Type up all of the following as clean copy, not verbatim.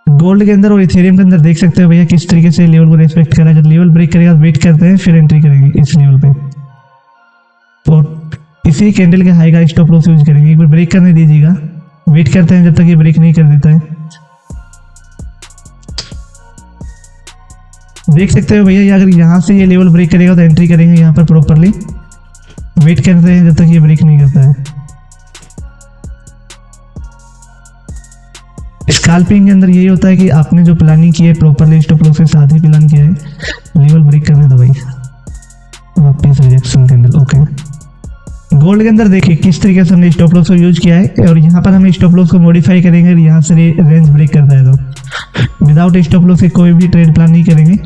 Gold के अंदर और इथेरियम के अंदर देख सकते हो भैया किस तरीके से लेवल को रेस्पेक्ट करा। जब लेवल ब्रेक करेगा वेट करते हैं, फिर एंट्री करेंगे इस लेवल पे, और इसी कैंडल के हाई का स्टॉप लॉस यूज करेंगे। एक बार ब्रेक करने दीजिएगा, वेट करते हैं जब तक ये ब्रेक नहीं कर देता है। देख सकते हो भैया ये अगर यहाँ से ये लेवल ब्रेक करेगा तो एंट्री करेंगे यहाँ पर प्रॉपरली, वेट करते हैं जब तक ये ब्रेक नहीं करता है। स्कैल्पिंग के अंदर यही होता है कि आपने जो प्लानिंग की है प्रॉपरली स्टॉप लॉस के साथ ही प्लान किया है, लेवल ब्रेक करने दो भाई, वापस रिजेक्शन कैंडल। ओके, गोल्ड के अंदर देखिए किस तरीके से हमने स्टॉप लॉस को यूज किया है, और यहाँ पर हम स्टॉप लॉस को मॉडिफाई करेंगे और यहाँ से रेंज ब्रेक करता है तो विदाउट स्टॉप लॉस के कोई भी ट्रेड प्लान नहीं करेंगे।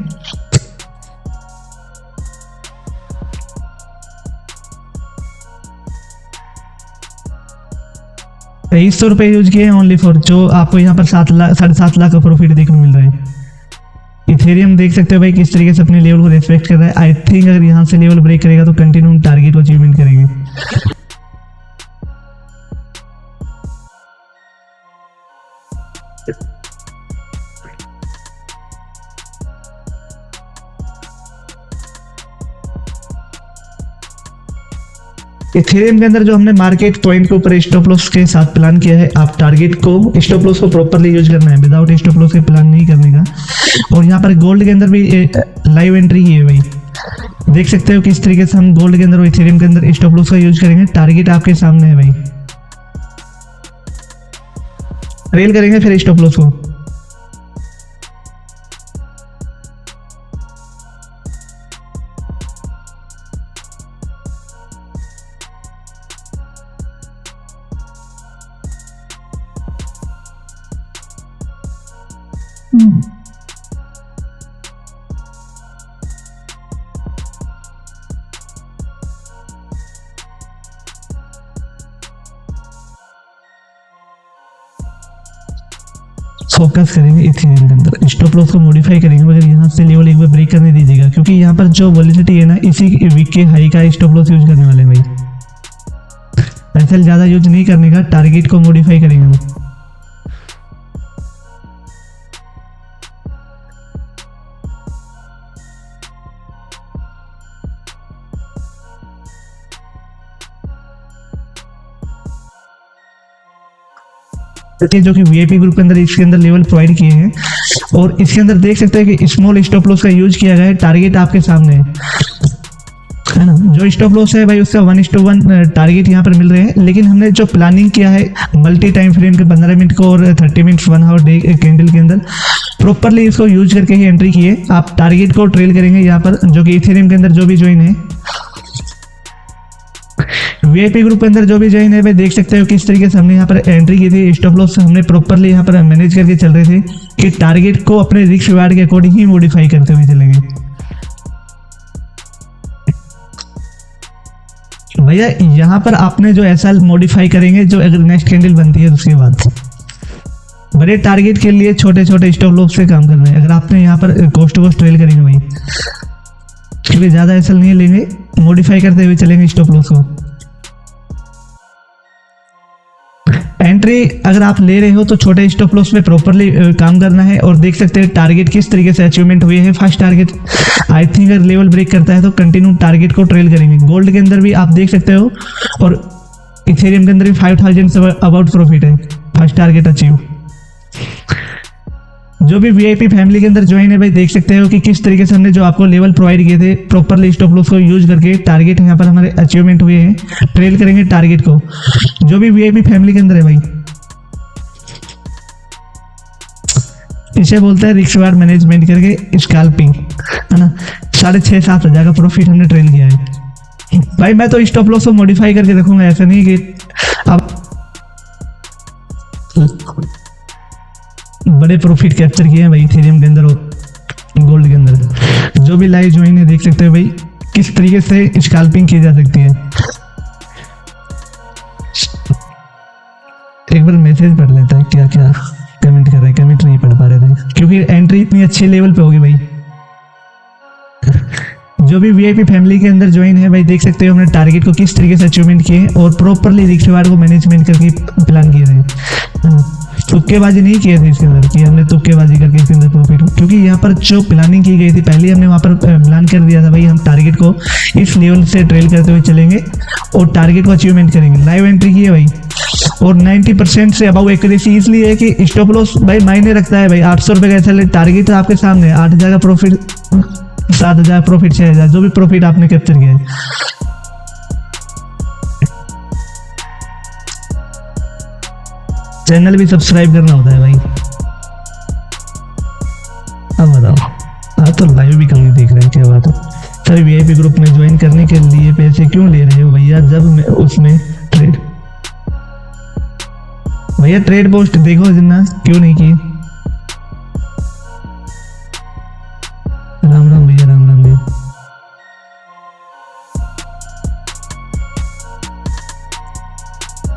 2300 रुपये यूज किए हैं ओनली फॉर, जो आपको यहाँ पर 7.5 लाख का प्रॉफिट देखने को मिल रहा है। इथेरियम देख सकते हो भाई किस तरीके से अपने लेवल को रेस्पेक्ट कर रहा है। आई थिंक अगर यहाँ से लेवल ब्रेक करेगा तो कंटिन्यू टारगेट को अचीवमेंट करेंगे। इथेरियम के अंदर जो हमने मार्केट पॉइंट के ऊपर स्टॉप लॉस के साथ प्लान किया है, आप टारगेट को स्टॉप लॉस को प्रॉपरली यूज करना है, विदाउट स्टॉप लॉस के प्लान नहीं करने का। और यहाँ पर गोल्ड के अंदर भी लाइव एंट्री की है भाई, देख सकते हो किस तरीके से हम गोल्ड के अंदर और इथेरियम के अंदर स्टॉप लॉस का यूज करेंगे। टारगेट आपके सामने है भाई, ट्रेल करेंगे फिर स्टॉप लॉस को। फोकस करेंगे इथेरियम के अंदर, स्टॉप लॉस को मॉडिफाई करेंगे, मगर यहाँ से लेवल एक बार ब्रेक करने दीजिएगा, क्योंकि यहाँ पर जो वॉलेटिलिटी है ना, इसी वीक के हाई का स्टॉप लॉस यूज करने वाले हैं भाई। ऐसे ज़्यादा यूज नहीं करने का, टारगेट को मॉडिफाई करेंगे। जो कि वीआईपी ग्रुप के अंदर इसके अंदर लेवल प्रोवाइड किए हैं, और इसके अंदर देख सकते हैं कि स्मॉल स्टॉप लॉस का यूज किया गया है। टारगेट आपके सामने है ना, जो स्टॉप लॉस है भाई उसका 1:1 टारगेट यहाँ पर मिल रहे हैं। लेकिन हमने जो प्लानिंग किया है मल्टी टाइम फ्रेम के 15 मिनट को और 30 मिनट्स 1 आवर डे कैंडल के अंदर, प्रॉपरली इसको यूज करके ही एंट्री किए। आप टारगेट को ट्रेल करेंगे यहाँ पर, जो कि इथेरियम के अंदर जो भी ज्वाइन है, वीआईपी ग्रुप के अंदर जो भी ज्वाइन है भाई, देख सकते हो किस तरीके से हमने यहाँ पर एंट्री की थी। स्टॉप लॉस हमने प्रॉपरली यहाँ पर मैनेज करके चल रहे थे कि टारगेट को अपने रिस्क रिवार्ड के अकॉर्डिंग ही मॉडिफाई करते हुए चलेंगे। भैया यहाँ पर आपने जो ऐसा मॉडिफाई करेंगे जो अगर नेक्स्ट कैंडल बनती है उसके बाद, बड़े टारगेट के लिए छोटे छोटे स्टॉप लॉस से काम करना है। अगर आपने यहाँ पर कोस्ट टू कोस्ट ट्रेल करेंगे भाई, क्योंकि ज़्यादा ऐसा नहीं लेंगे, मॉडिफाई करते हुए चलेंगे स्टॉप लॉस को। एंट्री अगर आप ले रहे हो तो छोटे स्टॉप लॉस में प्रॉपरली काम करना है। और देख सकते हैं टारगेट किस तरीके से अचीवमेंट हुए हैं। फर्स्ट टारगेट आई थिंक अगर लेवल ब्रेक करता है तो कंटिन्यू टारगेट को ट्रेल करेंगे। गोल्ड के अंदर भी आप देख सकते हो, और इथेरियम के अंदर भी 5000 से अबाउट प्रॉफिट है। First target achieve. जो भी वीआईपी फैमिली के अंदर ज्वाइन है भाई, देख सकते हो कि किस तरीके से हमने जो आपको लेवल प्रोवाइड किए थे प्रॉपरली स्टॉप लॉस को यूज करके टारगेट यहाँ पर हमारे अचीवमेंट हुए हैं। ट्रेल करेंगे टारगेट को, जो भी वीआईपी फैमिली के अंदर है भाई। इसे बोलते हैं रिस्क रिवार्ड मैनेजमेंट करके स्कैल्पिंग, है ना। 6,500-7 हज़ार का प्रॉफिट हमने ट्रेल किया है भाई। मैं तो स्टॉप लॉस को मॉडिफाई करके रखूंगा, ऐसा नहीं कि अब बड़े प्रॉफिट कैप्चर किए हैं भाई इथेरियम के अंदर और गोल्ड के अंदर। जो भी लाइव ज्वाइन है देख सकते हो भाई किस तरीके से स्कैल्पिंग की जा सकती है। एक बार मैसेज पढ़ लेता है, क्या क्या कमेंट कर रहे हैं। कमेंट नहीं पढ़ पा रहे थे क्योंकि एंट्री इतनी अच्छे लेवल पे होगी भाई। जो भी वीआईपी फैमिली के अंदर ज्वाइन है भाई, देख सकते हो हमने टारगेट को किस तरीके से अचीवमेंट किए और प्रॉपरली रिस्क रिवार्ड को मैनेजमेंट करके प्लान किए हैं। तुक्केबाजी नहीं किए थे इसके अंदर कि हमने तुक्केबाजी करके इसके अंदर प्रॉफिट, क्योंकि यहाँ पर जो प्लानिंग की गई थी पहले हमने वहाँ पर प्लान कर दिया था भाई हम टारगेट को इस लेवल से ट्रेल करते हुए चलेंगे और टारगेट को अचीवमेंट करेंगे। लाइव एंट्री की है भाई और 90% से अबाउ एक्यूरेसी इसलिए है कि स्टॉप लॉस भाई मायने रखता है भाई। 800 रुपये का चले टारगेट आपके सामने, 8,000 का प्रॉफिट, 7,000 प्रॉफिट, 6,000 जो भी प्रॉफिट आपने कैप्चर किया है। चैनल भी सब्सक्राइब करना होता है भाई। अब बताओ आप तो लाइव भी कम नहीं देख रहे हैं, क्या बात है। सर वीआईपी ग्रुप में ज्वाइन करने के लिए पैसे क्यों ले रहे हो भैया, जब मैं उसमें ट्रेड, भैया ट्रेड पोस्ट देखो जिन्ना क्यों नहीं की। राम राम भैया, राम राम भैया।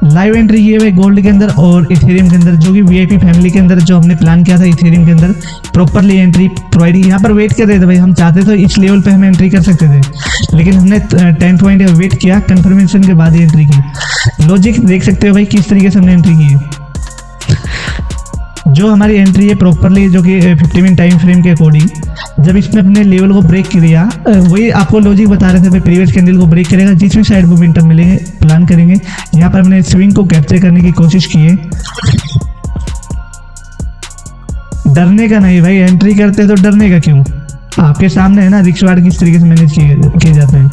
लाइव एंट्री की है भाई गोल्ड के अंदर और इथेरियम के अंदर, जो कि वीआईपी फैमिली के अंदर जो हमने प्लान किया था इथेरियम के अंदर प्रॉपरली एंट्री प्रोवाइड। यहाँ पर वेट कर रहे थे भाई, हम चाहते थे इस लेवल पे हम एंट्री कर सकते थे, लेकिन हमने 10 पॉइंट वेट किया, कंफर्मेशन के बाद ही एंट्री की। लॉजिक देख सकते हो भाई किस तरीके से हमने एंट्री की है। जो हमारी एंट्री है प्रॉपरली जो कि 50 मिनट टाइम फ्रेम के अकॉर्डिंग, जब इसने अपने लेवल को ब्रेक किया, वही आपको लॉजिक बता रहे थे भाई, प्रीवियस कैंडल को ब्रेक करेगा, जिस भी साइड मोमेंटम मिलेंगे प्लान करेंगे। यहाँ पर हमने स्विंग को कैप्चर करने की कोशिश की है। डरने का नहीं भाई, एंट्री करते तो डरने का क्यों, आपके सामने है ना रिस्क वार्ड किस तरीके से मैनेज किए जाते हैं।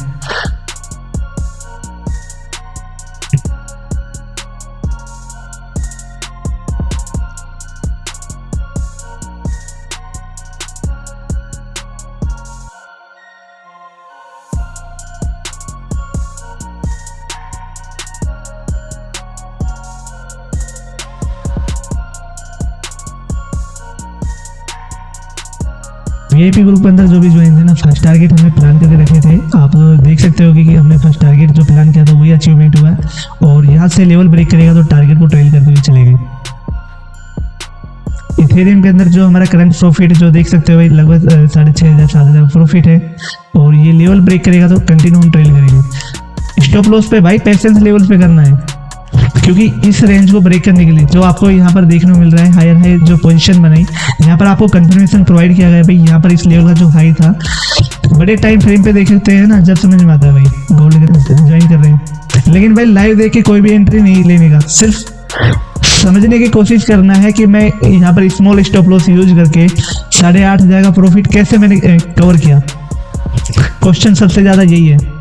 वीआईपी ग्रुप के अंदर जो भी ज्वाइन थे ना, फर्स्ट टारगेट हमने प्लान करके रखे थे। आप देख सकते हो कि हमने फर्स्ट टारगेट जो प्लान किया था वही अचीवमेंट हुआ है और यहाँ से लेवल ब्रेक करेगा तो टारगेट को ट्रेल करते हुए चलेंगे। इथेरियम के अंदर जो हमारा करंट प्रॉफिट जो देख सकते हो भाई लगभग 6,500 7,000 प्रॉफिट है और ये लेवल ब्रेक करेगा तो कंटिन्यू हम ट्रेल करेंगे। स्टॉप लॉस पे भाई पेशेंस लेवल पे करना है, क्योंकि इस रेंज को ब्रेक करने के लिए जो आपको यहाँ पर देखने को मिल रहा है हायर हाई जो पोजीशन बनाई, यहाँ पर आपको कंफर्मेशन प्रोवाइड किया गया है भाई। यहाँ पर इस लेवल का जो हाई था बड़े टाइम फ्रेम पे देख सकते हैं ना, जब समझ में आता है भाई गोल्ड ज्वाइन कर रहे हैं। लेकिन भाई लाइव देख के कोई भी एंट्री नहीं लेने का, सिर्फ समझने की कोशिश करना है कि मैं यहाँ पर स्मॉल स्टॉप लॉस यूज करके 8,500 का प्रॉफिट कैसे मैंने कवर किया। क्वेश्चन सबसे ज्यादा यही है।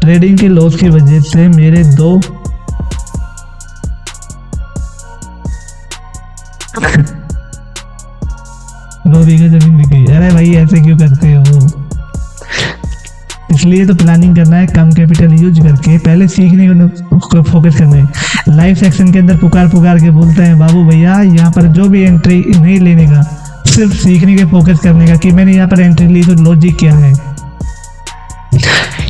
ट्रेडिंग के लॉस की वजह से मेरे 2 बीघा जमीन बिक गई। अरे भाई ऐसे क्यों करते हो, इसलिए तो प्लानिंग करना है कम कैपिटल यूज करके, पहले सीखने को फोकस करना है। लाइव सेक्शन के अंदर पुकार के बोलते हैं बाबू भैया यहाँ पर जो भी एंट्री नहीं लेने का, सिर्फ सीखने के फोकस करने का कि मैंने यहाँ पर एंट्री ली तो लॉजिक क्या है।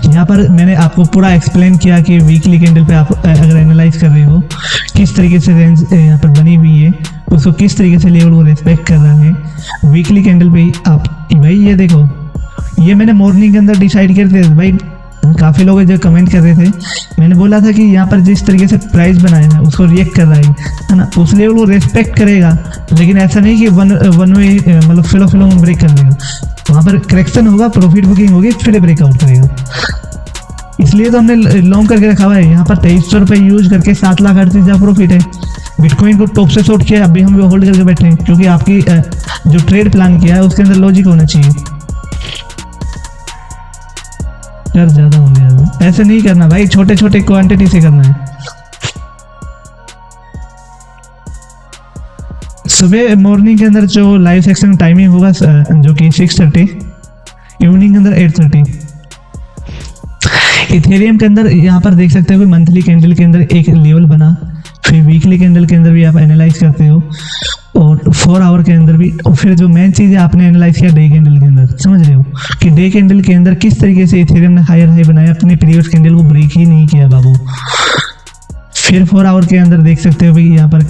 यहाँ पर मैंने आपको पूरा एक्सप्लेन किया कि वीकली कैंडल पे आप अगर एनालाइज कर रहे हो किस तरीके से रेंज यहाँ पर बनी हुई है, उसको किस तरीके से लेवल को रेस्पेक्ट कर रहा है। वीकली कैंडल पे आप भाई ये देखो, ये मैंने मॉर्निंग के अंदर डिसाइड कर दिया था भाई। काफ़ी लोग जो कमेंट कर रहे थे, मैंने बोला था कि यहाँ पर जिस तरीके से प्राइस बनाया है उसको रिएक्ट कर रहा है ना, उस लेवल को रेस्पेक्ट करेगा। लेकिन ऐसा नहीं कि वन वे मतलब फिलो में ब्रेक कर देगा, वहाँ पर करेक्शन होगा, प्रॉफिट बुकिंग होगी, फिर ब्रेकआउट करेगा। इसलिए तो हमने लॉन्ग करके रखा हुआ है। यहाँ पर 2300 रुपये यूज करके 7,38,000 प्रॉफिट है। बिटकॉइन को टॉप से शॉर्ट किया, अभी हम होल्ड करके बैठे हैं, क्योंकि आपकी जो ट्रेड प्लान किया है उसके अंदर लॉजिक होना चाहिए। यार ज़्यादा हो गया, ऐसे नहीं करना भाई, छोटे छोटे क्वांटिटी से करना है। सुबह मॉर्निंग के अंदर जो लाइव सेक्शन टाइमिंग होगा जो कि 6:30, इवनिंग के अंदर 8:30। इथेरियम के अंदर यहाँ पर देख सकते हो कि मंथली कैंडल के अंदर एक लेवल बना, फिर वीकली कैंडल के अंदर भी आप एनालाइज करते हो और 4 आवर के अंदर भी, और फिर जो मेन चीज़ है आपने एनालाइज किया डे कैंडल के अंदर। समझ रहे हो कि डे कैंडल के अंदर किस तरीके से इथेरियम ने हायर हाई बनाया, अपने प्रीवियस कैंडल को ब्रेक ही नहीं किया बाबू। फिर 4 आवर के अंदर देख सकते हो भाई यहाँ पर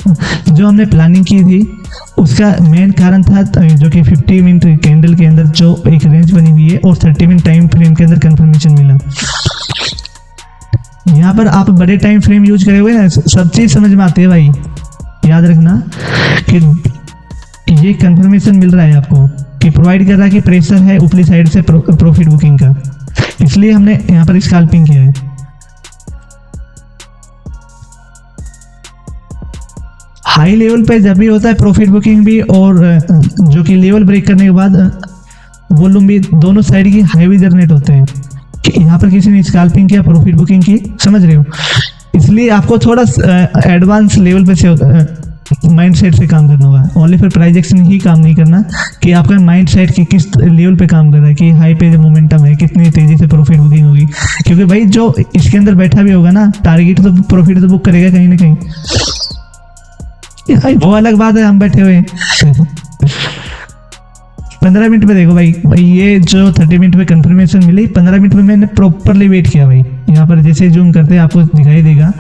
जो हमने प्लानिंग की थी उसका मेन कारण था जो कि 50 मिनट कैंडल के अंदर जो एक रेंज बनी हुई है और 30 मिनट टाइम फ्रेम के अंदर कंफर्मेशन मिला। यहाँ पर आप बड़े टाइम फ्रेम यूज करे हुए ना, सब चीज समझ में आती है भाई। याद रखना कि ये कंफर्मेशन मिल रहा है आपको कि प्रोवाइड कर रहा है कि प्रेशर है ऊपरी साइड से प्रॉफिट बुकिंग का, इसलिए हमने यहाँ पर स्कैल्पिंग किया है। हाई लेवल पे जब भी होता है प्रॉफिट बुकिंग भी, और जो कि लेवल ब्रेक करने के बाद वॉल्यूम भी, दोनों साइड की हाईवी जनरेट होते हैं। कि यहाँ पर किसी ने स्कैल्पिंग किया, प्रॉफिट बुकिंग की, समझ रहे हो। इसलिए आपको थोड़ा एडवांस लेवल पे से माइंड सेट से काम करना होगा। ओनली फिर प्राइस एक्शन ही काम नहीं करना कि आपका माइंड सेट की किस लेवल पे काम कर रहा है, कि हाई पे जो मोमेंटम है कितनी तेजी से प्रॉफिट बुकिंग होगी। क्योंकि भाई जो इसके अंदर बैठा भी होगा ना, टारगेट तो प्रॉफिट तो बुक करेगा कहीं ना कहीं। वो अलग बात है, हम बैठे हुए हैं 15 मिनट में। देखो भाई ये जो 30 मिनट में कंफर्मेशन मिली, 15 मिनट में मैंने प्रॉपरली वेट किया भाई। यहाँ पर जैसे जूम करते हैं आपको दिखाई देगा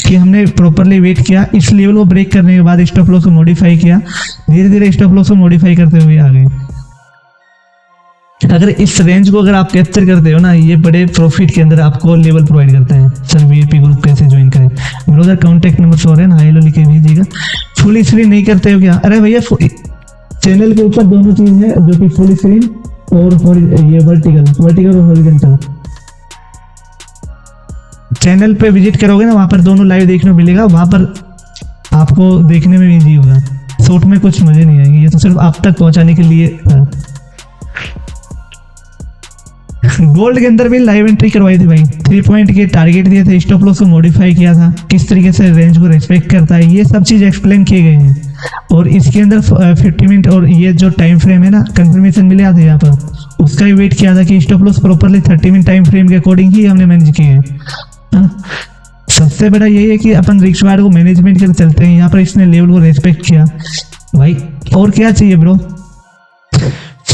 कि हमने प्रॉपरली वेट किया। इस लेवल को ब्रेक करने के बाद स्टॉप लॉस को मॉडिफाई किया, धीरे धीरे स्टॉप लॉस को मॉडिफाई करते हुए आ गए। अगर इस रेंज को अगर आप कैप्चर करते हो ना, ये बड़े प्रॉफिट के अंदर आपको लेवल प्रोवाइड करता है। सर वीआईपी ग्रुप कैसे ज्वाइन करें? ब्रोदर कॉन्टैक्ट नंबर शो है ना, हाई लो लिख के भेजिएगा। फुल स्क्रीन नहीं करते हो क्या? अरे भैया चैनल के ऊपर दोनों चीज है, जो कि फुल स्क्रीन और ये वर्टिकल और हॉरिजॉन्टल। चैनल पे विजिट करोगे ना, वहां पर दोनों लाइव देखने को मिलेगा, वहां पर आपको देखने में इजी होगा। शॉर्ट में कुछ मजे नहीं आएंगे, ये तो सिर्फ आप तक पहुंचाने के लिए। गोल्ड के अंदर भी लाइव एंट्री करवाई थी भाई, 3 पॉइंट के टारगेट दिए थे, स्टॉप लॉस को मॉडिफाई किया था, किस तरीके से रेंज को रेस्पेक्ट करता है, ये सब चीज एक्सप्लेन किए गए हैं। और इसके अंदर 50 मिनट और ये जो टाइम फ्रेम है ना, कंफर्मेशन मिला था यहाँ पर, उसका भी वेट किया था कि stop loss properly 30 minute time frame के अकॉर्डिंग ही हमने मैनेज किए हैं। सबसे बड़ा यही है कि अपन रिस्क वार्ड को मैनेजमेंट करके चलते हैं। यहाँ पर इसने लेवल को रेस्पेक्ट किया भाई, और क्या चाहिए ब्रो।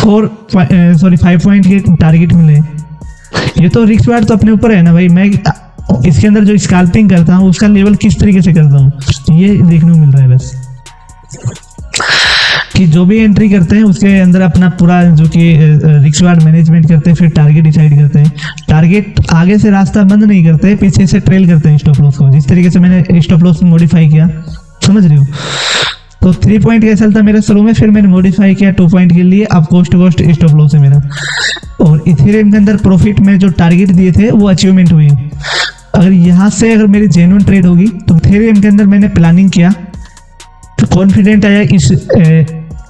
5 पॉइंट के टारगेट मिले, ये तो रिस्क वार्ड तो अपने ऊपर है ना भाई। मैं इसके अंदर जो स्कैल्पिंग करता हूँ उसका लेवल किस तरीके से करता हूँ, ये देखने को मिल रहा है बस। कि जो भी एंट्री करते हैं उसके अंदर अपना पूरा जो कि रिस्क वार्ड मैनेजमेंट करते हैं, फिर टारगेट डिसाइड करते हैं। टारगेट आगे से रास्ता बंद नहीं करते, पीछे से ट्रेल करते हैं स्टॉप लॉस को, जिस तरीके से मैंने स्टॉप लॉस मॉडिफाई किया, समझ रहे हो। तो 3 पॉइंट का चलता मेरे शुरू में, फिर मैंने मॉडिफाई किया 2 पॉइंट के लिए। अब cost to cost stop loss है मेरा। और इथेरियम के अंदर प्रॉफिट में जो टारगेट दिए थे वो अचीवमेंट हुई। अगर यहाँ से अगर मेरी जेन्युइन ट्रेड होगी तो इथेरियम के अंदर मैंने प्लानिंग किया तो कॉन्फिडेंट आया इस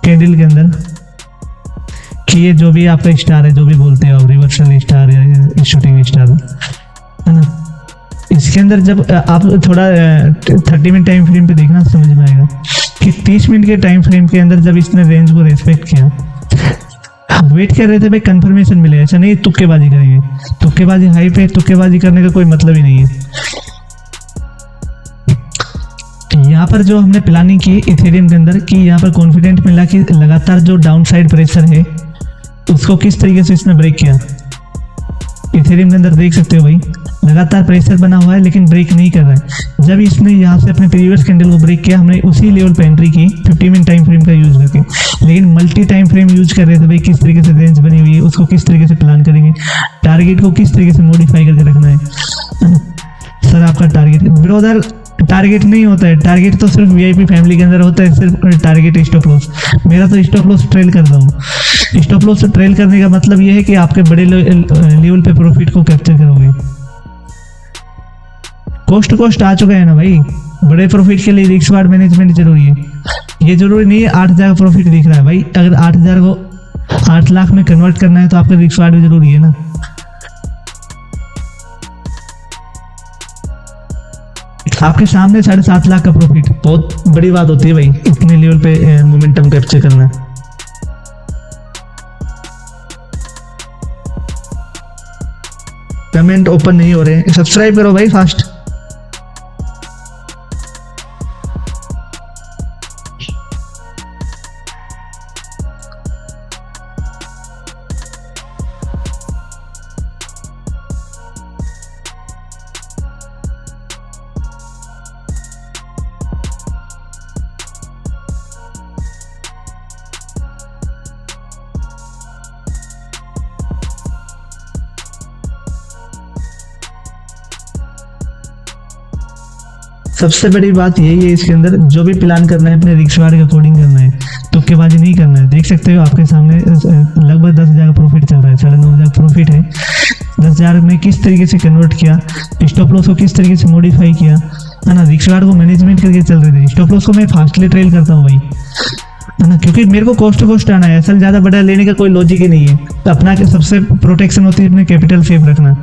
कैंडल के अंदर कि ये जो भी आपका स्टार है, जो भी बोलते हो रिवर्सल स्टार या शूटिंग स्टार है ना, इसके अंदर जब आप थोड़ा 30 मिनट टाइम फ्रेम पे देखना समझ में आएगा कि 30 मिनट के टाइम फ्रेम के अंदर जब इसने रेंज को रेस्पेक्ट किया, हम वेट कर रहे थे भाई कंफर्मेशन मिले। ऐसा नहीं तुक्केबाजी करेंगे, तुक्केबाजी हाई पे तुक्केबाजी करने का कोई मतलब ही नहीं है। यहाँ पर जो हमने प्लानिंग की इथेरियम के अंदर कि यहाँ पर कॉन्फिडेंट मिला कि लगातार जो डाउन साइड प्रेशर है उसको किस तरीके से इसने ब्रेक किया। इथेरियम के अंदर देख सकते हो भाई, लगातार प्रेशर बना हुआ है लेकिन ब्रेक नहीं कर रहा है। जब इसने यहाँ से अपने प्रीवियस कैंडल को ब्रेक किया, हमने उसी लेवल पे एंट्री की 50 मिनट टाइम फ्रेम का यूज करके। लेकिन मल्टी टाइम फ्रेम यूज कर रहे थे भाई, किस तरीके से रेंज बनी हुई है उसको किस तरीके से प्लान करेंगे, टारगेट को किस तरीके से मॉडिफाई करके रखना है। सर आपका टारगेट ब्रोदर टारगेट नहीं होता है, टारगेट तो सिर्फ वीआईपी फैमिली के अंदर होता है, सिर्फ टारगेट स्टॉप लॉस। मेरा तो स्टॉप लॉस ट्रेल करता हूँ। स्टॉप लॉस ट्रेल करने का मतलब यह है कि आपके बड़े लेवल पे प्रॉफिट को कैप्चर करोगे। कोस्ट आ चुका है ना भाई, बड़े प्रॉफिट के लिए रिस्क वार्ड मैनेजमेंट जरूरी है। ये जरूरी नहीं है 8,000 का प्रॉफिट दिख रहा है भाई, अगर 8,000 को 8 लाख में कन्वर्ट करना है तो आपका रिस्क वार्ड भी जरूरी है ना। आपके सामने 7.5 लाख का प्रॉफिट बहुत बड़ी बात होती है भाई, इतने लेवल पे मोमेंटम कैप्चर करना। कमेंट ओपन नहीं हो रहे, सब्सक्राइब करो भाई फास्ट। सबसे बड़ी बात यही है इसके अंदर, जो भी प्लान करना है अपने रिस्क रिवार्ड के अकॉर्डिंग करना है, तुक्केबाजी नहीं करना है। देख सकते हो आपके सामने लगभग 10,000 का प्रॉफिट चल रहा है, 9,500 प्रॉफिट है। 10,000 में किस तरीके से कन्वर्ट किया, स्टॉप लॉस को किस तरीके से मॉडिफाई किया, है ना। रिस्क रिवार्ड को मैनेजमेंट करके चल रहे थे। स्टॉप लॉस को मैं फास्टली ट्रेल करता हूँ भाई, है ना, क्योंकि मेरे को कॉस्ट टू कॉस्ट आना है। असल ज़्यादा बड़ा लेने का कोई लॉजिक ही नहीं है। तो अपना सबसे प्रोटेक्शन होती है अपने कैपिटल सेफ रखना।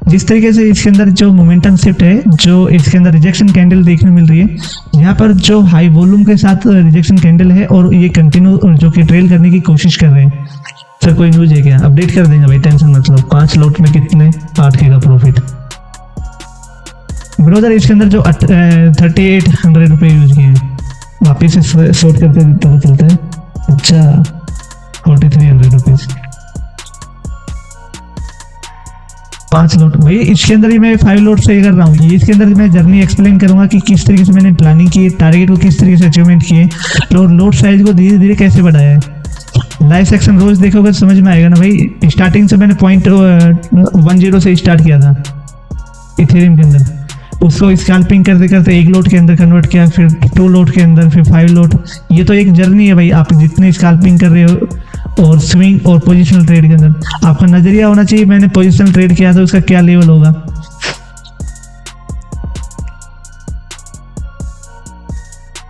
जिस तरीके से इसके अंदर जो मोमेंटम शिफ्ट है, जो इसके अंदर रिजेक्शन कैंडल देखने मिल रही है, यहाँ पर जो हाई वॉल्यूम के साथ रिजेक्शन कैंडल है और ये कंटिन्यू जो कि ट्रेल करने की कोशिश कर रहे हैं। सर कोई न्यूज है क्या? अपडेट कर देंगे भाई, टेंशन मत लो। 5 लॉट में कितने 8K का प्रॉफिट ब्रोदर। इसके अंदर जो 3800 रुपये यूज किए हैं, वापिस से शॉर्ट करके पता चलता है। अच्छा 4300 रुपीज 5 लॉट भाई। इसके अंदर ही मैं 5 लॉट से कर रहा हूँ। ये इसके अंदर मैं जर्नी एक्सप्लेन करूंगा कि किस तरीके से मैंने प्लानिंग की, टारगेट को किस तरीके से अचीवमेंट किए और लॉट साइज को धीरे धीरे कैसे बढ़ाया है। लाइव सेक्शन रोज देखोगे तो समझ में आएगा ना भाई। स्टार्टिंग से मैंने 0.10 से स्टार्ट किया था इथेरियम के अंदर, उसको स्कैल्पिंग करते करते 1 लॉट के अंदर कन्वर्ट किया, फिर 2 लॉट के अंदर, फिर 5 लॉट। ये तो एक जर्नी है भाई। आप जितने स्कैल्पिंग कर रहे हो और स्विंग और पोजिशनल ट्रेड के अंदर आपका नजरिया होना चाहिए, मैंने पोजिशनल ट्रेड किया था उसका क्या लेवल होगा।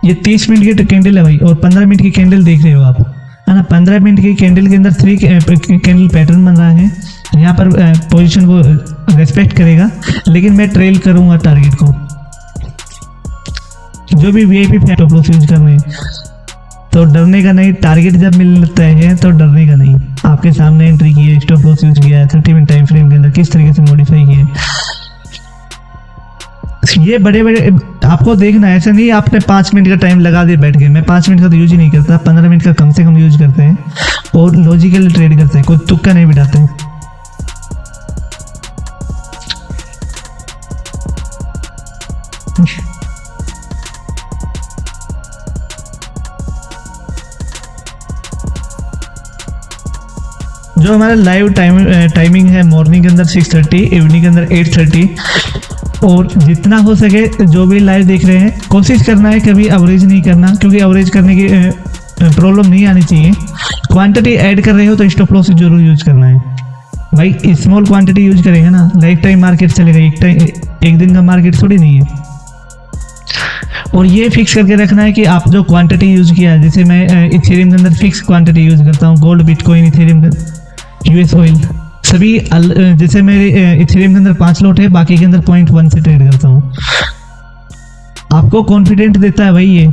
ये 30 मिनट की कैंडल है भाई और 15 मिनट की कैंडल देख रहे हो आप, है ना। 15 मिनट की कैंडल के अंदर 3 कैंडल पैटर्न बन रहा है। यहाँ पर पोजीशन को रेस्पेक्ट करेगा, लेकिन मैं ट्रेल करूंगा टारगेट को। जो भी वीआईपी स्टॉप लॉस यूज करने तो डरने का नहीं। टारगेट जब मिलता है तो डरने का नहीं। आपके सामने एंट्री की है, स्टॉप लॉस यूज किया है, 30 मिनट टाइम फ्रेम के अंदर किस तरीके से मॉडिफाई किया है। ये बड़े बड़े आपको देखना है, ऐसा नहीं आपने 5 मिनट का टाइम लगा दिया बैठ गए। मैं 5 मिनट का तो यूज ही नहीं करता, 15 मिनट का कम से कम यूज करते हैं और लॉजिकली ट्रेड करते हैं, कोई तुक्का नहीं बिठाते हैं। जो हमारा लाइव टाइमिंग है, मॉर्निंग के अंदर 6:30, इवनिंग के अंदर 8:30। और जितना हो सके जो भी लाइव देख रहे हैं कोशिश करना है कभी एवरेज नहीं करना, क्योंकि एवरेज करने की प्रॉब्लम नहीं आनी चाहिए। क्वांटिटी ऐड कर रहे हो तो स्टॉप लॉस जरूर यूज करना है भाई। स्मॉल क्वांटिटी यूज करेंगे ना, लाइफ टाइम मार्केट चलेगा। एक दिन का मार्केट थोड़ी नहीं है। और ये फिक्स करके रखना है कि आप जो क्वांटिटी यूज किया है, जैसे मैं इथेरियम के अंदर फिक्स क्वांटिटी यूज करता हूँ, gold, bitcoin, Ethereum, US oil सभी। जैसे मेरे इथेरियम के अंदर 5 लॉट है, बाकी के अंदर 0.1 से ट्रेड करता हूँ। आपको कॉन्फिडेंट देता है भाई ये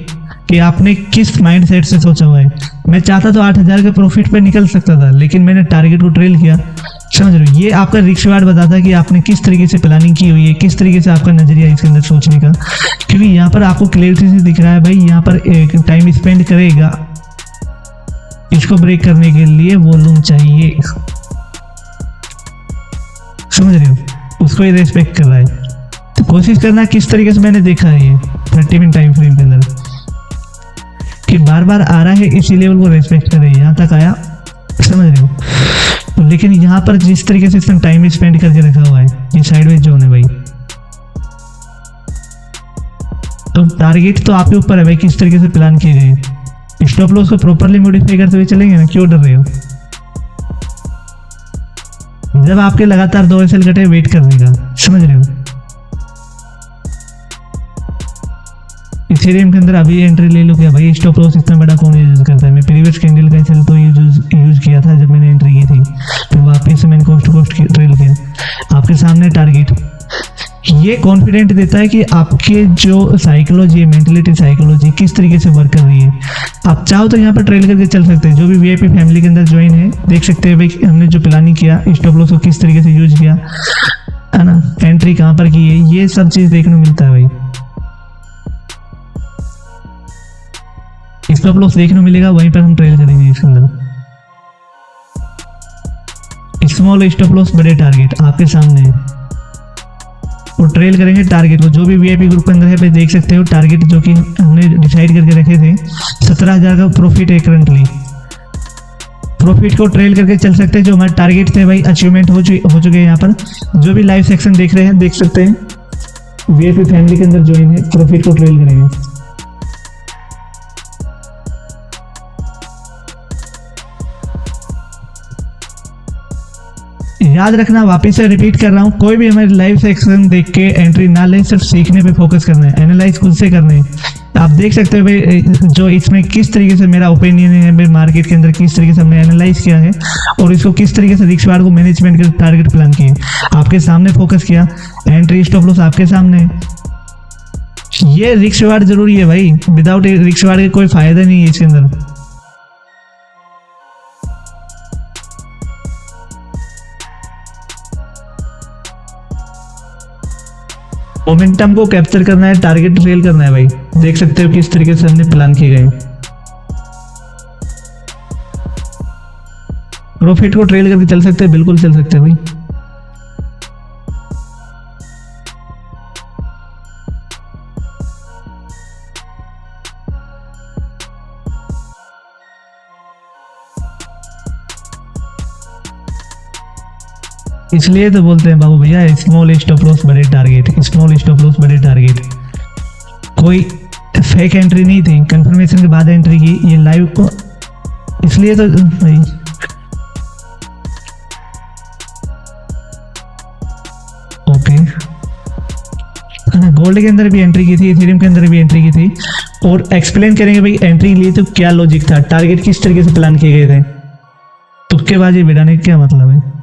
कि आपने किस माइंड सेट से सोचा हुआ है। मैं चाहता तो 8,000 के प्रॉफिट पे निकल सकता था, लेकिन मैंने टारगेट को ट्रेल किया। समझ रहे हो, ये आपका रिस्क रिवार्ड बताता है कि आपने किस तरीके से प्लानिंग की हुई है, किस तरीके से आपका नजरिया इसके अंदर सोचने का। क्योंकि यहाँ पर आपको क्लियरिटी से दिख रहा है भाई, यहाँ पर एक टाइम स्पेंड करेगा। इसको ब्रेक करने के लिए वॉल्यूम चाहिए, समझ रहे हो, उसको ही रेस्पेक्ट कर रहा है। तो कोशिश करना किस तरीके से मैंने देखा है ये 30 मिनट टाइम फ्रेम के अंदर कि बार बार आ रहा है, इसी लेवल को रेस्पेक्ट करे। यहाँ तक आया, समझ रहे हो। तो लेकिन यहाँ पर जिस तरीके से इसने टाइम स्पेंड करके रखा हुआ है, ये साइडवेज जोन है भाई। तो टारगेट तो आपके ऊपर है भाई, किस तरीके से प्लान किए गए। स्टॉप लॉस को प्रॉपरली मॉडिफाई करते हुए चलेंगे ना, क्यों डर रहे हो। जब आपके लगातार 2 SL कटे, वेट करने का, समझ रहे हो। इथेरियम के अंदर अभी एंट्री ले लो क्या भाई। स्टॉप लॉस इतना बड़ा कौन यूज करता है। मैं प्रीवियस कैंडल का SL तो यूज किया था जब मैंने एंट्री की थी, फिर वापस से मैंने कॉस्ट टू कॉस्ट ट्रेल किया। आपके सामने टारगेट ये कॉन्फिडेंट देता है कि आपके जो साइकोलॉजी है, मेंटलिटी साइकोलॉजी किस तरीके से वर्क कर रही है। आप चाहो तो यहाँ पर ट्रेल करके चल सकते हैं। जो भी वीआईपी फैमिली के अंदर ज्वाइन है, देख सकते हैं भाई हमने जो प्लानिंग किया, स्टॉप लॉस को किस तरीके से यूज किया, है ना, एंट्री कहाँ पर की है, ये सब चीज देखने को मिलता है भाई। स्टॉप लॉस देखने को मिलेगा, वहीं पर हम ट्रेल करेंगे। इसके अंदर स्मॉल स्टॉप लॉस, बड़े टारगेट आपके सामने है और ट्रेल करेंगे टारगेट को। जो भी वीआईपी ग्रुप के अंदर है भाई, देख सकते हो टारगेट जो कि हमने डिसाइड करके रखे थे, 17,000 का प्रॉफिट है करंटली। प्रॉफिट को ट्रेल करके चल सकते हैं। जो हमारे टारगेट थे भाई, अचीवमेंट हो चुके हैं। यहाँ पर जो भी लाइव सेक्शन देख रहे हैं, देख सकते हैं वीआईपी फैमिली के अंदर ज्वाइन है, प्रॉफिट को ट्रेल करेंगे। याद रखना, वापस से रिपीट कर रहा हूँ, कोई भी हमारे लाइव सेक्शन देख के एंट्री ना ले, सिर्फ सीखने पे फोकस करना है, एनालाइज खुद से करना है। आप देख सकते हो भाई जो इसमें किस तरीके से मेरा ओपिनियन है भाई, मार्केट के अंदर किस तरीके से हमने एनालाइज किया है और इसको किस तरीके से रिस्क वार्ड को मैनेजमेंट के टारगेट प्लान किए, आपके सामने फोकस किया। एंट्री स्टॉप लॉस आपके सामने है। ये रिस्क वार्ड जरूरी है भाई, विदाउट रिस्क वार्ड के कोई फायदा नहीं है इसके अंदर। मोमेंटम को कैप्चर करना है, टारगेट ट्रेल करना है भाई। देख सकते हो किस तरीके से हमने प्लान किए गए। प्रॉफिट को ट्रेल करके चल सकते हैं, बिल्कुल चल सकते हैं भाई। इसलिए तो बोलते हैं बाबू भैया, स्मॉल स्टॉप लॉस बड़े टारगेट, स्मॉल स्टॉप लॉस बड़े टारगेट। कोई फेक एंट्री नहीं थी, कंफर्मेशन के बाद एंट्री की, ये लाइव को, इसलिए तो भाई। ओके, गोल्ड के अंदर भी एंट्री की थी, इथेरियम के अंदर भी एंट्री की थी, और एक्सप्लेन करेंगे भाई एंट्री लिए तो क्या लॉजिक था, टारगेट किस तरीके से प्लान किए गए थे। तुक्केबाजी बिठाने का क्या मतलब है?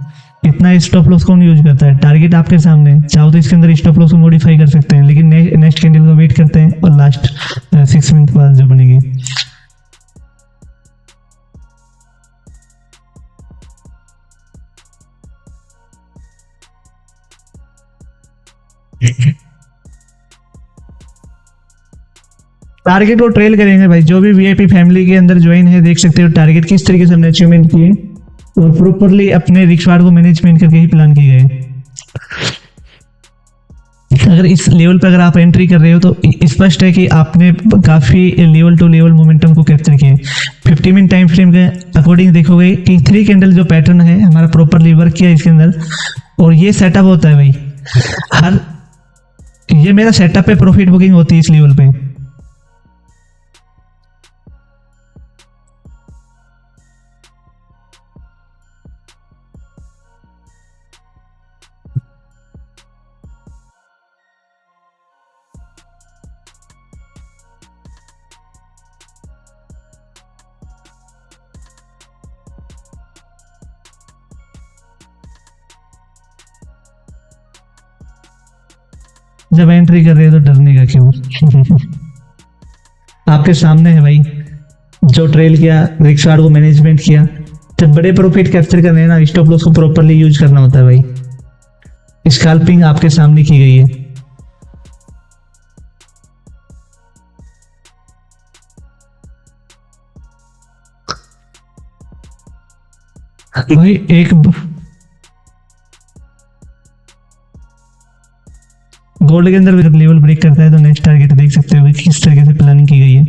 इतना स्टॉप लॉस कौन यूज करता है? टारगेट आपके सामने, चाहो तो इसके अंदर स्टॉप लॉस को मॉडिफाई कर सकते हैं, लेकिन नेक्स्ट कैंडल का वेट करते हैं और लास्ट 6 मिनट बाद जो बनेगी। टारगेट को ट्रेल करेंगे भाई। जो भी वीआईपी फैमिली के अंदर ज्वाइन है, देख सकते हो टारगेट किस तरीके से हमने अचीवमेंट किए और प्रॉपरली अपने रिस्क वार्ड को मैनेजमेंट करके ही प्लान किए गए। अगर इस लेवल पर अगर आप एंट्री कर रहे हो तो स्पष्ट है कि आपने काफ़ी लेवल टू लेवल मोमेंटम को कैप्चर किए। 50 मिनट टाइम फ्रेम के अकॉर्डिंग देखोगे कि 3 कैंडल जो पैटर्न है हमारा प्रॉपरली वर्क किया इसके अंदर, और ये सेटअप होता है भाई। हर ये मेरा सेटअप पे प्रॉफिट बुकिंग होती है इस लेवल पे। जब एंट्री कर रहे हो तो डरने का क्यों? आपके सामने है भाई, जो ट्रेल किया, रिस्क वार्ड को मैनेजमेंट किया। जब बड़े प्रॉफिट कैप्चर करने हैं ना, स्टॉप लॉस को प्रॉपरली यूज करना होता है भाई। स्कैल्पिंग आपके सामने की गई है भाई। एक गोल्ड के अंदर जब लेवल ब्रेक करता है तो नेक्स्ट टारगेट देख सकते हो कि किस तरीके से प्लानिंग की गई है।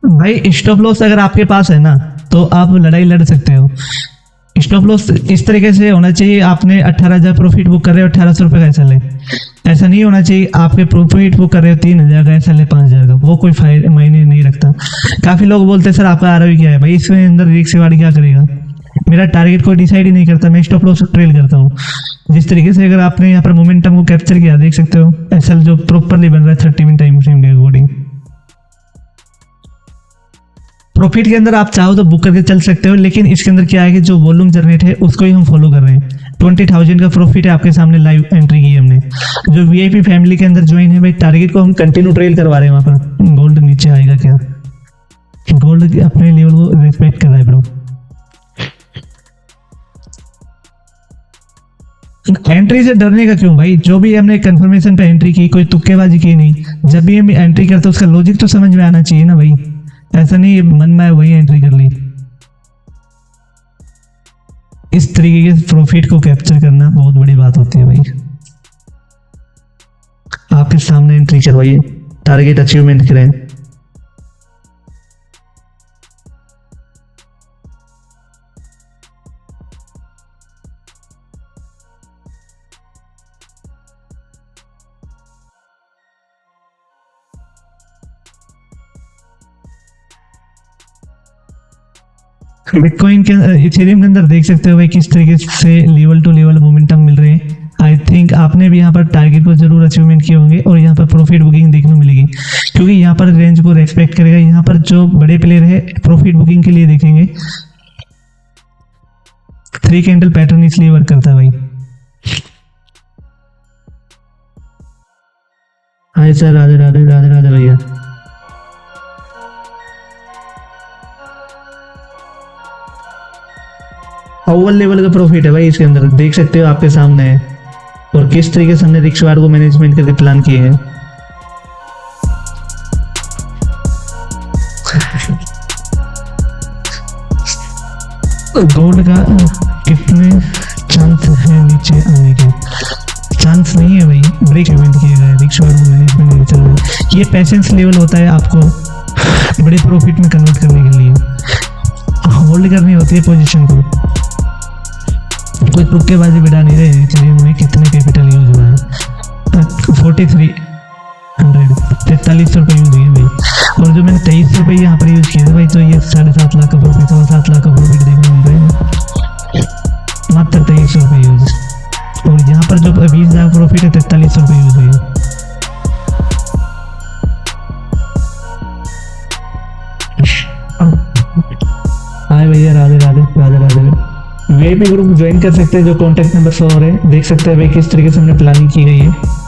भाई स्टॉप लॉस अगर आपके पास है ना तो आप लड़ाई लड़ सकते हो। स्टॉप लॉस इस तरीके से होना चाहिए, आपने 18,000 प्रॉफिट बुक कर रहे हो, 1800 रुपये का ऐसा ले, ऐसा नहीं होना चाहिए आपके प्रॉफिट बुक कर रहे हो 3,000 का, ऐसा ले 5,000 का, वो कोई फायदे मायने नहीं रखता। काफ़ी लोग बोलते हैं सर आपका आरओई क्या है? भाई इसमें अंदर रिस्क वार्ड क्या करेगा? मेरा टारगेट कोई डिसाइड ही नहीं करता, मैं स्टॉप लॉस ट्रेल करता हूँ। जिस तरीके से अगर आपने यहाँ पर मोमेंटम को कैप्चर किया, देख सकते हो एसएल जो प्रॉपरली बन रहा है 30 मिनट टाइम फ्रेम के अकॉर्डिंग। प्रॉफिट के अंदर आप चाहो तो बुक करके चल सकते हो, लेकिन इसके अंदर क्या है कि जो वॉल्यूम जनरेट है उसको ही हम फॉलो कर रहे हैं। 20,000 का प्रॉफिट है, आपके सामने लाइव एंट्री की हमने। जो वीआईपी फैमिली के अंदर ज्वाइन है भाई, टारगेट को हम कंटिन्यू ट्रेल करवा रहे हैं। वहां पर गोल्ड नीचे आएगा क्या? गोल्ड अपने लेवल को रिस्पेक्ट कर रहा है ब्रो। एंट्री से डरने का क्यों भाई? जो भी हमने कंफर्मेशन पे एंट्री की, कोई तुक्केबाजी की नहीं। जब भी हम एंट्री करते उसका लॉजिक तो समझ में आना चाहिए ना भाई, ऐसा नहीं मन में वही एंट्री कर ली। इस तरीके के प्रॉफिट को कैप्चर करना बहुत बड़ी बात होती है भाई। आपके सामने एंट्री करवाइए, टारगेट अचीवमेंट करें, बिटकॉइन के इथेरियम के अंदर देख सकते हो भाई किस तरीके से लेवल टू लेवल मोमेंटम मिल रहे हैं। आई थिंक आपने भी यहाँ पर टारगेट को जरूर अचीवमेंट किए होंगे और यहाँ पर प्रॉफिट बुकिंग देखने को मिलेगी, क्योंकि यहाँ पर रेंज को रेस्पेक्ट करेगा। यहाँ पर जो बड़े प्लेयर है प्रॉफिट बुकिंग के लिए देखेंगे। 3 कैंडल पैटर्न इसलिए वर्क करता है भाई। हाय सर, राधे राधे राधे राधे भैया। अव्वल लेवल का प्रॉफिट है भाई इसके अंदर, देख सकते हो आपके सामने है। और किस तरीके से हमने रिक्स वार को मैनेजमेंट करके प्लान किए हैं। गोल्ड का कितने चांस है नीचे आने के? चांस नहीं है भाई, ब्रेक इवेंट किया गया है, रिक्स वार को मैनेजमेंट नहीं चल रहा है। ये पेशेंस लेवल होता है आपको बड़े प्रॉफिट में कन्वर्ट करने के लिए। होल्ड करनी होती है पोजीशन को, कोई तुक्केबाजी बिठा नहीं रहे। इथेरियम में कितने कैपिटल यूज हुआ है? 4300 4300 रुपये यूज हुए भाई। और जो मैंने 2300 रुपये यहाँ पर यूज किए थे भाई, तो ये 7.5 लाख का प्रॉफिट, 7.5 लाख का प्रॉफिट देखने मिल रहा है मात्र 2300 रुपये यूज। और यहाँ पर जो 20,000 प्रॉफिट है 4300 रुपये यूज हुई है। हाय भैया, Radhe Radhe Radhe Radhe. VIP group join कर सकते हैं, जो कॉन्टैक्ट नंबर शो हो रहे हैं, देख सकते हैं भाई किस तरीके से हमने प्लानिंग की गई है।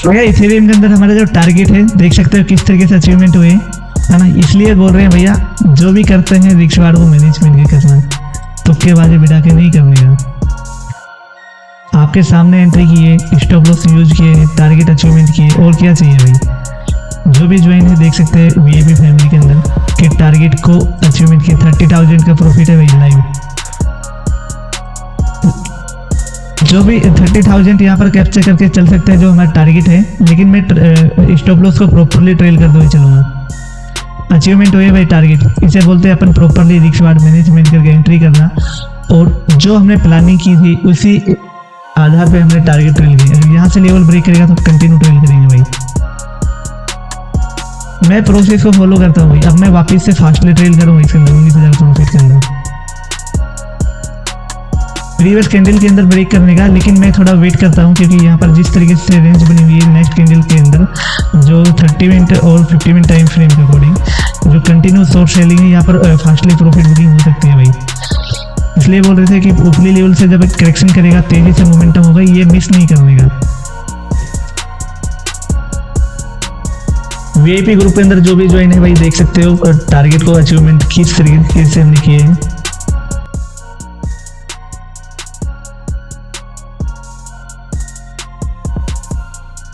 भैया इथेरियम के अंदर हमारा जो टारगेट है देख सकते हो किस तरीके से अचीवमेंट हुए है ना। इसलिए बोल रहे हैं भैया, जो भी करते हैं रिक्स वार को मैनेजमेंट के करना, तुक्केबाजी बिठा के नहीं करने का। आपके सामने एंट्री किए, स्टॉप लॉस यूज किए, टारगेट अचीवमेंट किए, और क्या चाहिए भाई। जो भी ज्वाइन है देख सकते हैं वीआईपी फैमिली के अंदर कि टारगेट को अचीवमेंट किए। 30,000 का प्रॉफिट है भाई लाइव। जो भी 30,000 यहाँ पर कैप्चर करके चल सकते हैं जो हमारा टारगेट है, लेकिन मैं स्टॉप लॉस को प्रॉपरली ट्रेल करते हुए चलूँगा। अचीवमेंट हुए भाई टारगेट, इसे बोलते हैं अपन प्रॉपरली रिस्क वार्ड मैनेजमेंट करके एंट्री करना। और जो हमने प्लानिंग की थी उसी आधार पे हमने टारगेट ट्रेल किया। अगर यहाँ से लेवल ब्रेक करेगा तो कंटिन्यू ट्रेल करेंगे भाई। मैं प्रोसेस को फॉलो करता हूँ भाई। अब मैं वापस से फास्टली ट्रेल करूँगा इसके अंदर 19,000 प्रॉफिट के अंदर प्रीवियस कैंडल के अंदर ब्रेक करने का। लेकिन मैं थोड़ा वेट करता हूँ, क्योंकि यहाँ पर जिस तरीके से रेंज बनी हुई है नेक्स्ट कैंडल के अंदर जो 30 मिनट और 50 मिनट टाइम फ्रेम के अकॉर्डिंग जो कंटिन्यू शॉर्ट सेलिंग है, यहाँ पर फास्टली प्रॉफिट बुकिंग हो सकती है भाई। इसलिए बोल रहे थे कि ऊपरी लेवल से जब करेक्शन करेगा, तेजी से मोमेंटम होगा, ये मिस नहीं करने का। वीआईपी ग्रुप के अंदर जो भी ज्वाइन है भाई देख सकते हो टारगेट को अचीवमेंट किस तरीके से हमने किए हैं।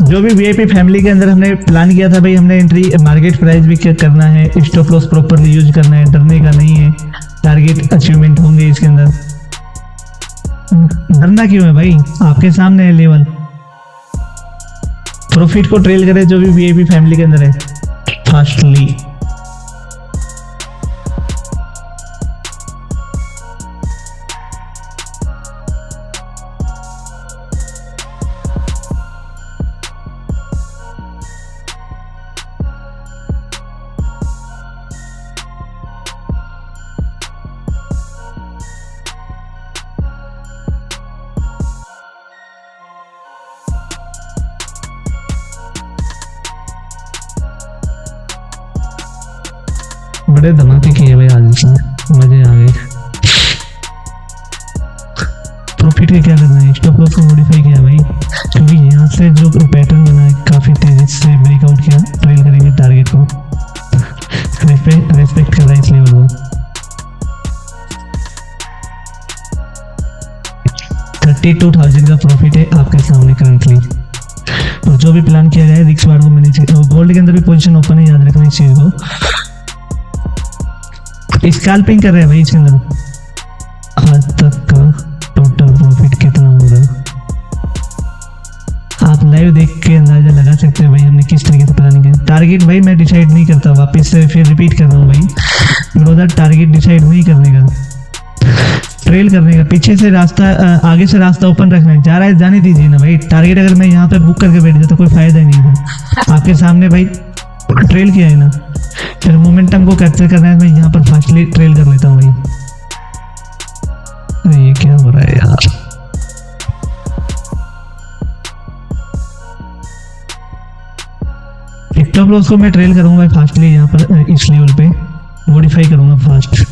जो भी वीआईपी फैमिली के अंदर हमने प्लान किया था भाई, हमने एंट्री मार्केट प्राइस भी करना है, स्टॉप लॉस प्रॉपरली यूज करना है, डरने का नहीं है, टारगेट अचीवमेंट होंगे इसके अंदर। डरना क्यों है भाई, आपके सामने है लेवल। प्रॉफिट को ट्रेल करे जो भी वीआईपी फैमिली के अंदर है फास्टली। बड़े धमाके किए भाई आज इसमें, मजे आ गए। प्रॉफिट के क्या करना है, स्टॉप लॉस को मॉडिफाई किया भाई, क्योंकि यहाँ से जो पैटर्न बना है काफी तेजी से ब्रेकआउट किया, ट्रेल करेंगे टारगेट को। रेस्पेक्ट कर रहा है इस लेवल को। 32,000 का प्रॉफिट है आपके सामने करंटली। और जो भी प्लान किया गया है रिक्स बार को मैंने गोल्ड के अंदर भी पोजीशन ओपन है, याद रखना इस चीज को। स्कैल्पिंग कर रहे हैं भाई इसके अंदर। आज तक का टोटल प्रॉफिट कितना होगा आप लाइव देख के अंदाजा लगा सकते हैं भाई हमने किस तरीके से प्लानिंग किया। टारगेट भाई मैं डिसाइड नहीं करता, वापस से फिर रिपीट कर रहा हूँ भाई ब्रदर, टारगेट डिसाइड नहीं करने का, ट्रेल करने का। पीछे से रास्ता आगे से रास्ता ओपन रखना है, जा रहा है जाने दीजिए ना भाई। टारगेट अगर मैं यहाँ पे बुक करके बैठ जाता कोई फायदा ही नहीं था। आपके सामने भाई ट्रेल किया है ना, फिर मोमेंटम को कैप्चर करना है, मैं यहाँ पर फास्टली ट्रेल कर लेता हूँ भाई। अरे ये क्या हो रहा है यार। स्टॉप लॉस को मैं ट्रेल करूंगा भाई फास्टली यहाँ पर इस लेवल पे मॉडिफाई करूंगा फास्ट।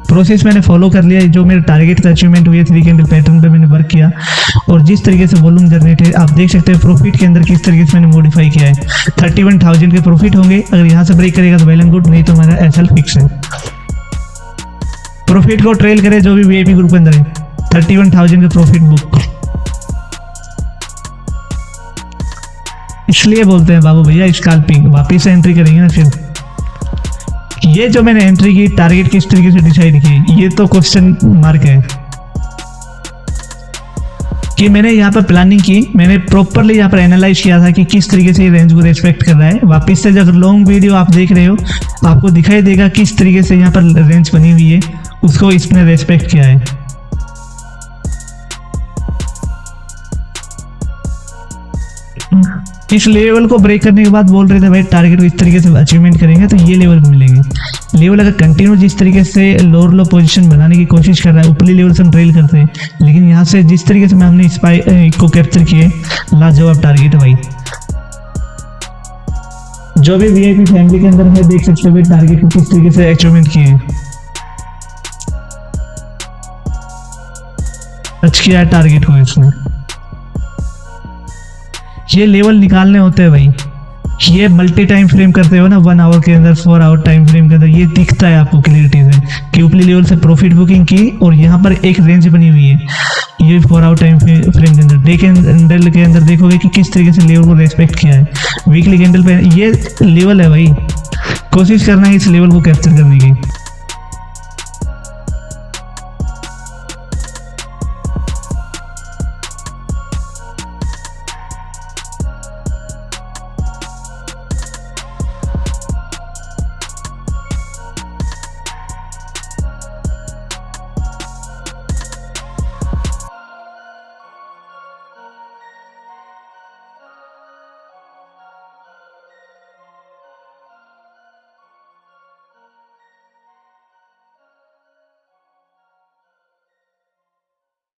प्रोसेस मैंने फॉलो कर लिया, जो मेरे टारगेट का अचीवमेंट हुई है 3 कैंडल पैटर्न पे मैंने वर्क किया, और जिस तरीके से वॉल्यूम जनरेट है आप देख सकते हैं प्रॉफिट के अंदर किस तरीके से मैंने मॉडिफाई किया है। 31,000 के प्रॉफिट होंगे, अगर यहाँ से ब्रेक करेगा तो वेल एंड गुड, नहीं तो हमारा एसएल फिक्स है। प्रॉफिट को ट्रेल करे जो भी वीआईपी ग्रुप के अंदर है, 31,000 का प्रॉफिट बुक। इसलिए बोलते हैं बाबू भैया स्कैल्पिंग, वापिस से एंट्री करेंगे ना। फिर ये जो मैंने एंट्री की टारगेट किस तरीके से डिसाइड की, ये तो क्वेश्चन मार्क है कि मैंने यहाँ पर प्लानिंग की, मैंने प्रॉपरली यहाँ पर एनालाइज किया था कि किस तरीके से ये रेंज को रेस्पेक्ट कर रहा है। वापस से जब लॉन्ग वीडियो आप देख रहे हो आपको दिखाई देगा किस तरीके से यहाँ पर रेंज बनी हुई है, उसको इसने रेस्पेक्ट किया है। इस लेवल को ब्रेक करने के बाद बोल रहे थे भाई टारगेट को इस तरीके से अचीवमेंट करेंगे तो ये लेवल मिलेंगे। लेवल अगर कंटिन्यू जिस तरीके से लोअर लो पोजीशन बनाने की कोशिश कर रहा है, ऊपरी लेवल से हम ट्रेल करते हैं, लेकिन यहाँ से जिस तरीके से मैं हमने स्पाई को कैप्चर किए, लाजवाब टारगेट है भाई। जो भी वीआईपी फैमिली के अंदर है देख सकते हो टारगेट को किस तरीके से अचीवमेंट किए, टच किया है टारगेट को इसने। ये लेवल निकालने होते हैं भाई, ये मल्टी टाइम फ्रेम करते हो ना 1 आवर के अंदर, 4 आवर टाइम फ्रेम के अंदर, ये दिखता है आपको क्लियरिटी से कि ऊपरी लेवल से प्रॉफिट बुकिंग की और यहाँ पर एक रेंज बनी हुई है। ये 4 आवर टाइम फ्रेम के अंदर डे कैंडल के अंदर देखोगे कि किस तरीके से लेवल को रेस्पेक्ट किया है। वीकली कैंडल पे ये लेवल है भाई, कोशिश करना है इस लेवल को कैप्चर करने की।